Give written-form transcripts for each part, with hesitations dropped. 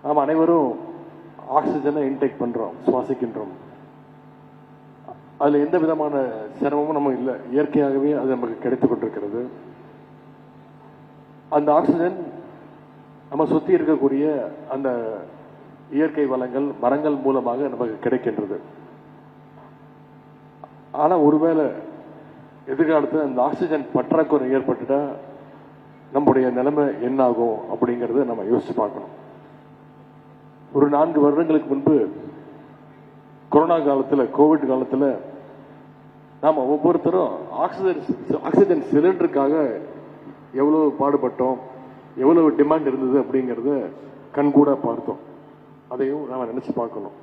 நாம் அனைவரும் ஆக்சிஜனை இன்டேக் பண்றோம், சுவாசிக்கின்றோம். அதுல எந்த விதமான சிரமமும் நம்ம இல்லை, இயற்கையாகவே அது நமக்கு கிடைத்துக் கொண்டிருக்கிறது. அந்த ஆக்சிஜன் நம்ம சுத்தி இருக்கக்கூடிய அந்த இயற்கை வளங்கள், மரங்கள் மூலமாக நமக்கு கிடைக்கின்றது. ஆனா ஒருவேளை எதிர்காலத்தில் அந்த ஆக்சிஜன் பற்றாக்குறை ஏற்பட்டுட்டா நம்முடைய நிலைமை என்ன ஆகும் அப்படிங்கறத நம்ம யோசிச்சு பார்க்கணும். ஒரு 4 வருடங்களுக்கு முன்பு கொரோனா காலத்துல, கோவிட் காலத்துல நாம ஒவ்வொருத்தரும் ஆக்சிஜன் சிலிண்டருக்காக எவ்வளவு பாடுபட்டோம், எவ்வளவு டிமாண்ட் இருந்தது அப்படிங்கறத கண்கூட பார்த்தோம். அதையும் நாம நினைச்சு பார்க்கணும்.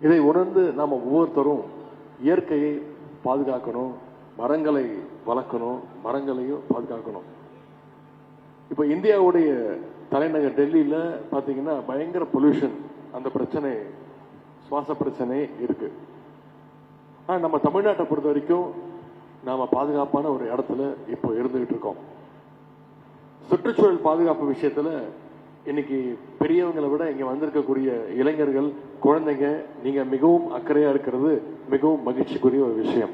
இதை உணர்ந்து நாம ஒவ்வொருத்தரும் இயற்கையை பாதுகாக்கணும், மரங்களை வளர்க்கணும், மரங்களையும் பாதுகாக்கணும். இப்ப இந்தியாவுடைய தலைநகர் டெல்லியில பாத்தீங்கன்னா பயங்கர பொல்யூஷன், அந்த பிரச்சனை, சுவாச பிரச்சனை இருக்கு. ஆனா நம்ம தமிழ்நாட்டை பொறுத்த வரைக்கும் நாம பாதுகாப்பான ஒரு இடத்துல இப்போ இருந்துகிட்டு இருக்கோம். சுற்றுச்சூழல் பாதுகாப்பு விஷயத்துல இன்னைக்கு பெரியவங்களை விட இங்க வந்திருக்கக்கூடிய இளைஞர்கள், குழந்தைங்க, நீங்க மிகவும் அக்கறையா இருக்கிறது மிகவும் மகிழ்ச்சிக்குரிய ஒரு விஷயம்.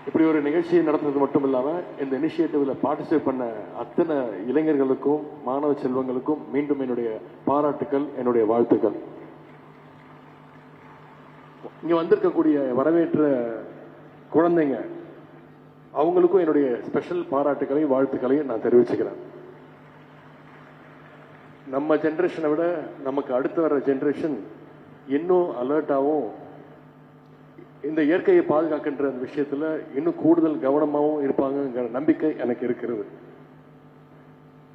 இப்படி ஒரு நிகழ்ச்சியை நடத்துறது மட்டும் இல்லாம இந்த இனிஷியேட்டிவ்ல பார்ட்டிசிபேட் பண்ண அத்தனை இளைஞர்களுக்கும், மாணவ செல்வங்களுக்கும் மீண்டும் என்னுடைய பாராட்டுக்கள், என்னுடைய வாழ்த்துக்கள். இங்க வந்திருக்கக்கூடிய வரவேற்ற குழந்தைங்க, அவங்களுக்கும் என்னுடைய ஸ்பெஷல் பாராட்டுகளையும் வாழ்த்துக்களையும் நான் தெரிவிச்சுக்கிறேன். நம்ம ஜெனரேஷனை விட நமக்கு அடுத்து வர ஜெனரேஷன் இன்னும் அலர்ட்டாகவும் இந்த இயற்கையை பாதுகாக்கின்ற விஷயத்துல இன்னும் கூடுதல் கவனமாகவும் இருப்பாங்கிற நம்பிக்கை எனக்கு இருக்கிறது.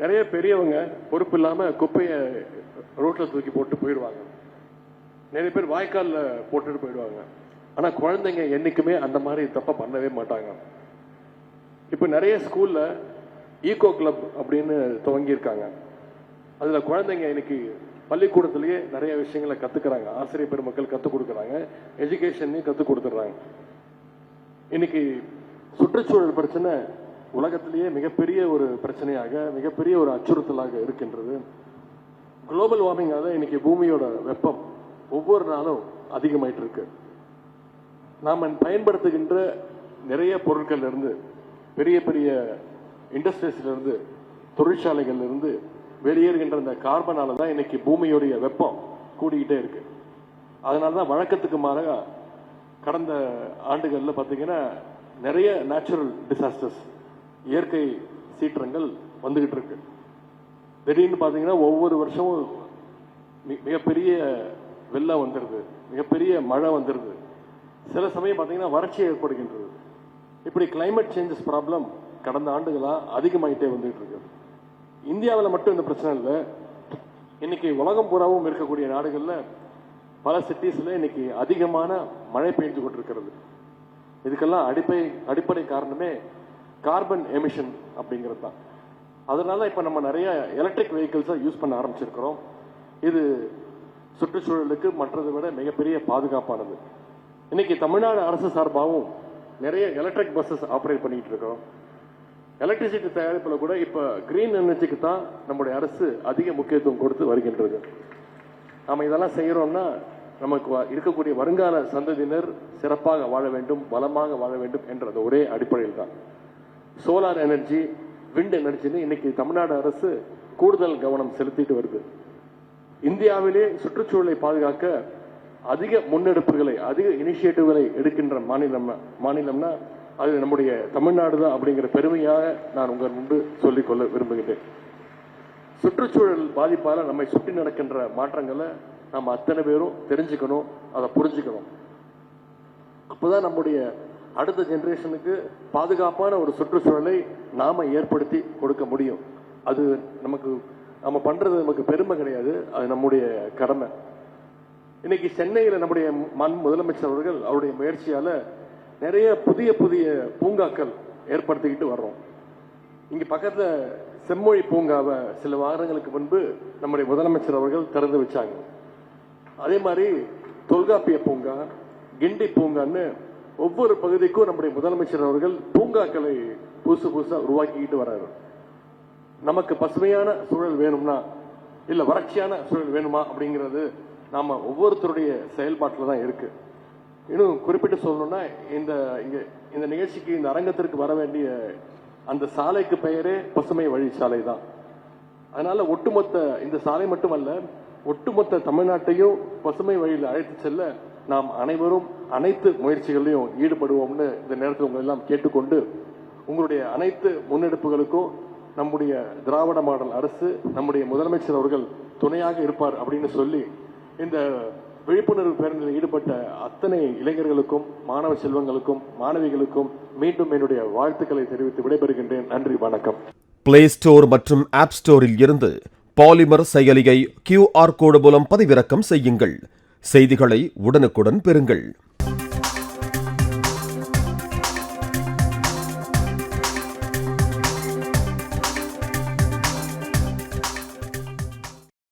நிறைய பெரியவங்க பொறுப்பு இல்லாம குப்பையை ரோட்ல தூக்கி போட்டு போயிடுவாங்க, நிறைய பேர் வாய்க்கால்ல போட்டுட்டு போயிடுவாங்க. ஆனா குழந்தைங்க என்னைக்குமே அந்த மாதிரி தப்ப பண்ணவே மாட்டாங்க. இப்ப நிறைய ஸ்கூல்ல ஈகோ கிளப் அப்படின்னு துவங்கி இருக்காங்க. அதுல குழந்தைங்க இன்னைக்கு பள்ளிக்கூடத்திலேயே நிறைய விஷயங்களை கத்துக்கிறாங்க, ஆசிரியர் பெருமக்கள் கத்துக் கொடுக்கறாங்க, எஜுகேஷன்லயும் கத்துக் கொடுத்துறாங்க. இன்னைக்கு சுற்றுச்சூழல் பிரச்சனை உலகத்திலேயே மிகப்பெரிய ஒரு பிரச்சனையாக, மிகப்பெரிய ஒரு அச்சுறுத்தலாக இருக்கின்றது. குளோபல் வார்மிங்கால இன்னைக்கு பூமியோட வெப்பம் ஒவ்வொரு நாளும் அதிகமாயிட்டு இருக்கு. நாம பயன்படுத்துகின்ற நிறைய பொருட்கள் இருந்து, பெரிய பெரிய இண்டஸ்ட்ரீஸ்ல இருந்து, தொழிற்சாலைகள்ல இருந்து வெளியேறுகின்ற இந்த கார்பனால தான் இன்னைக்கு பூமியுடைய வெப்பம் கூடிக்கிட்டே இருக்கு. அதனாலதான் வழக்கத்துக்கு மாறாக கடந்த ஆண்டுகள்ல பாத்தீங்கன்னா நிறைய நேச்சுரல் டிசாஸ்டர்ஸ், இயற்கை சீற்றங்கள் வந்துகிட்டு இருக்கு. திடீர்னு பாத்தீங்கன்னா ஒவ்வொரு வருஷமும் மிகப்பெரிய வெள்ளம் வந்துருது, மிகப்பெரிய மழை வந்துருது. சில சமயம் பாத்தீங்கன்னா வறட்சி ஏற்படுகின்றது. இப்படி கிளைமேட் சேஞ்சஸ் ப்ராப்ளம் கடந்த ஆண்டுகளா அதிகமாயிட்டே வந்துட்டு இருக்கு. இந்தியாவில் மட்டும் இந்த பிரச்சனை இல்லை, இன்னைக்கு உலகம் பூராவும் இருக்கக்கூடிய நாடுகள்ல பல சிட்டிஸ்ல இன்னைக்கு அதிகமான மழை பெய்து கொண்டிருக்கிறது. இதுக்கெல்லாம் அடிப்படை காரணமே கார்பன் எமிஷன் அப்படிங்கிறது தான். அதனால இப்ப நம்ம நிறைய எலக்ட்ரிக் வெஹிக்கிள்ஸை யூஸ் பண்ண ஆரம்பிச்சிருக்கிறோம். இது சுற்றுச்சூழலுக்கு மற்றதை விட மிகப்பெரிய பாதுகாப்பானது. இன்னைக்கு தமிழ்நாடு அரசு சார்பாகவும் நிறைய எலக்ட்ரிக் பஸ்ஸஸ் ஆப்ரேட் பண்ணிட்டு இருக்கோம். எலக்ட்ரிசிட்டி தயாரிப்புல கூட இப்ப கிரீன் எனர்ஜிக்கு தான் நம்முடைய அரசு அதிக முக்கியத்துவம் கொடுத்து வருகின்றது. நாம இதெல்லாம் செய்யறோம்னா நமக்கு இருக்கக்கூடிய வருங்கால சந்ததியினர் சிறப்பாக வாழ வேண்டும், வளமாக வாழ வேண்டும் என்ற ஒரே அடிப்படையில் தான். சோலார் எனர்ஜி, விண்ட் எனர்ஜின்னு இன்னைக்கு தமிழ்நாடு அரசு கூடுதல் கவனம் செலுத்திட்டு வருது. இந்தியாவிலே சுற்றுச்சூழலை பாதுகாக்க அதிக முன்னெடுப்புகளை, அதிக இனிஷியேட்டிவ்களை எடுக்கின்ற மாநிலம்னா அது நம்முடைய தமிழ்நாடு தான் அப்படிங்கிற பெருமையாக நான் உங்கள் முன்பு சொல்லிக்கொள்ள விரும்புகிறேன். சுற்றுச்சூழல் பாதிப்பால நம்மை சுற்றி நடக்கின்ற மாற்றங்களை நம்ம அத்தனை பேரும் தெரிஞ்சுக்கணும், அதை புரிஞ்சுக்கணும். அப்பதான் நம்முடைய அடுத்த ஜெனரேஷனுக்கு பாதுகாப்பான ஒரு சுற்றுச்சூழலை நாம ஏற்படுத்தி கொடுக்க முடியும். அது நம்ம பண்றது நமக்கு பெருமை கிடையாது, அது நம்முடைய கடமை. இன்னைக்கு சென்னையில நம்முடைய முதலமைச்சர் அவர்கள் அவருடைய முயற்சியால நிறைய புதிய புதிய பூங்காக்கள் ஏற்படுத்திக்கிட்டு வர்றோம். இங்க பக்கத்துல செம்மொழி பூங்காவை சில வாரங்களுக்கு முன்பு நம்முடைய முதலமைச்சர் அவர்கள் திறந்து வச்சாங்க. அதே மாதிரி தொல்காப்பிய பூங்கா, கிண்டி பூங்கான்னு ஒவ்வொரு பகுதிக்கும் நம்முடைய முதலமைச்சர் அவர்கள் பூங்காக்களை புதுசா உருவாக்கிக்கிட்டு வர்றாரு. நமக்கு பசுமையான சூழல் வேணும்னா இல்ல வறட்சியான சூழல் வேணுமா அப்படிங்கிறது நாம ஒவ்வொருத்தருடைய செயல்பாட்டில் தான் இருக்கு. இன்னும் குறிப்பிட்டு சொல்லணும்னா இந்த நிகழ்ச்சிக்கு இந்த அரங்கத்திற்கு வர வேண்டிய அந்த சாலைக்கு பெயரே பசுமை வழி சாலை தான். அதனால ஒட்டுமொத்த இந்த சாலை மட்டுமல்ல, ஒட்டுமொத்த தமிழ்நாட்டையும் பசுமை வழியில் அழைத்து செல்ல நாம் அனைவரும் அனைத்து முயற்சிகளிலும் ஈடுபடுவோம்னு இந்த நேரத்தில் உங்களை எல்லாம் கேட்டுக்கொண்டு, உங்களுடைய அனைத்து முன்னெடுப்புகளுக்கும் நம்முடைய திராவிட மாடல் அரசு, நம்முடைய முதலமைச்சர் அவர்கள் துணையாக இருப்பார் அப்படின்னு சொல்லி இந்த விழிப்புணர்வு பேரணியில் ஈடுபட்ட அத்தனை இளைஞர்களுக்கும் மாணவ செல்வங்களுக்கும் மாணவிகளுக்கும் மீண்டும் என்னுடைய வாழ்த்துக்களை தெரிவித்து விடைபெறுகின்றேன். நன்றி, வணக்கம். பிளே ஸ்டோர் மற்றும் ஆப் ஸ்டோரில் இருந்து பாலிமர் செயலியை QR கோடு மூலம் பதிவிறக்கம் செய்யுங்கள். செய்திகளை உடனுக்குடன் பெறுங்கள்.